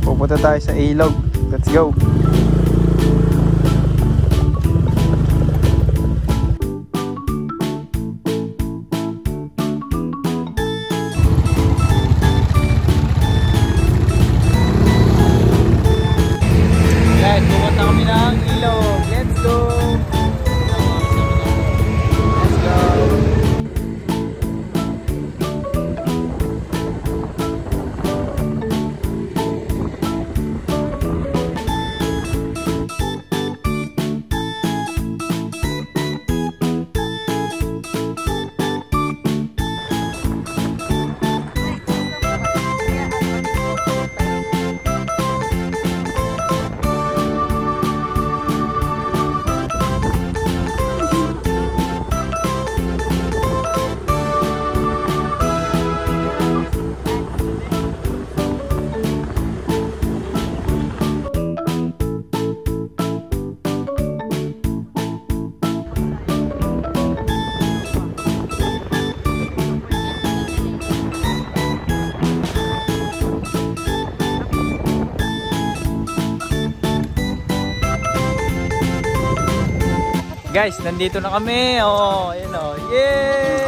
Pupunta tayo sa ilog. Let's go. Guys, pupunta kami ng ilog. Let's go. Let's go. Guys, nandito na kami. Oh, ayun oh. Yay!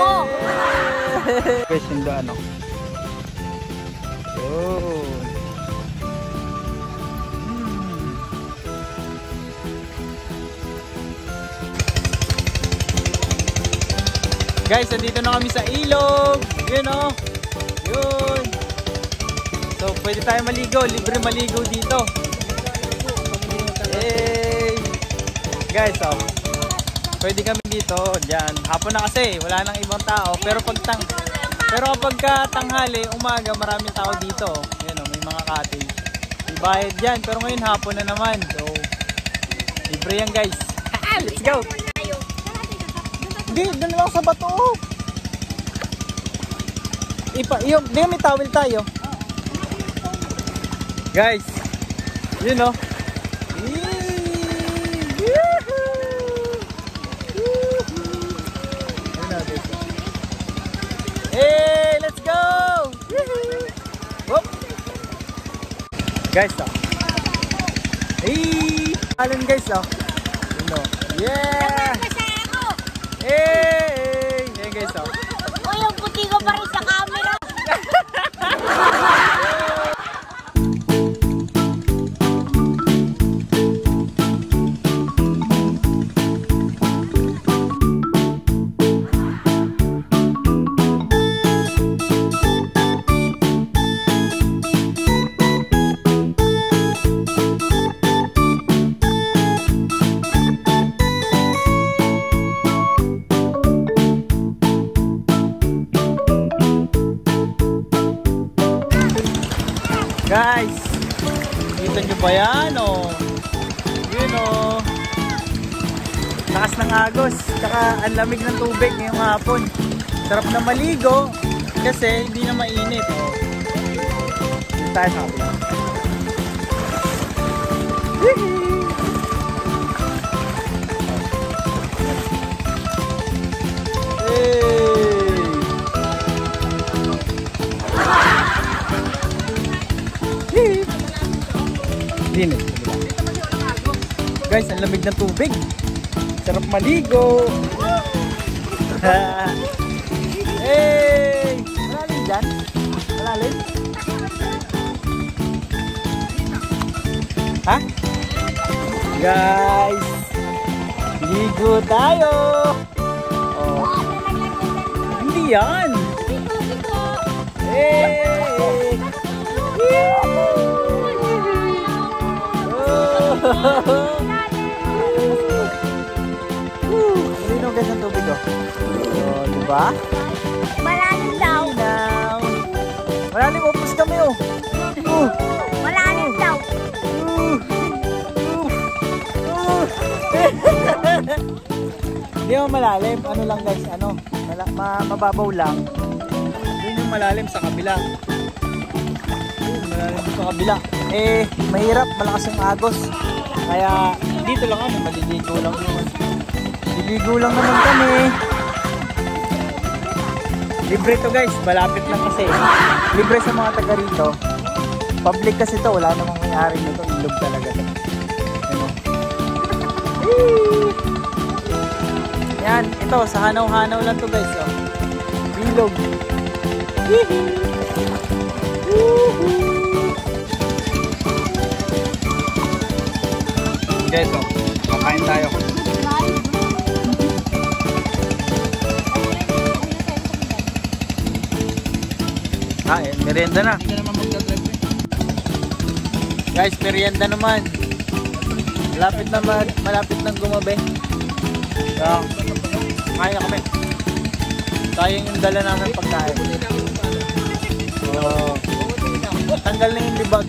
Guys, yung daan oh. Oh. Guys, nandito na kami sa ilog. Yun oh. Yun. So, pwede tayo maligo. Libre maligo dito. Yay! Guys, oh. Pwede kami dito, dyan. Hapon na kasi, wala nang ibang tao. Pero kapag tanghali, umaga, maraming tao dito. Yan o, may mga cottage. May bayad dyan, pero ngayon hapon na naman. So, libre yan guys. Let's go! Hindi, doon lang sa bato. Di may towel tayo. Guys, yun o. Hey, let's go! Whoop. Guys, oh. Hey! Alan guys, oh. Yeah! Hey! Hey guys, oh. Oh, yung puti ko pa rin sa camera. Guys, kita nyo ba yan oh? Yun oh. Taas ng agos, tsaka ang lamig ng tubig ngayong hapon. Sarap na maligo kasi hindi na mainit oh. Dito tayo sa kapila. Linis. Guys, ang lamig ng tubig. Sarap maligo. Hey! Malalim dyan? Malalim? Ha? Guys! Ligo tayo! Oh. Hindi yan! Hey! Marino guys ang tubig oh. Oh, diba? Malalim daw. Malalim, upos kami oh. Malalim daw. Hindi mo malalim. Ano lang guys, ano? Mababaw lang. Yun yung malalim sa kabila. Malalim sa kabila. Eh, mahirap, malakas yung agos. Kaya dito lang kami, maliligo lang naman. Liligo lang naman kami. Libre to guys, malapit lang kasi. Libre sa mga taga rito. Public kasi to, wala namang may-ari nito. Ilog talaga to. Ano? Yan, ito, sa hanaw-hanaw lang to guys. Oh. Bilog. Guys, oh, kakain tayo. Merienda na. Guys, merienda naman. Malapit na gumabi. So, kaya kami. Sayang yung dala namin pagkain. So, tanggal na yung libag.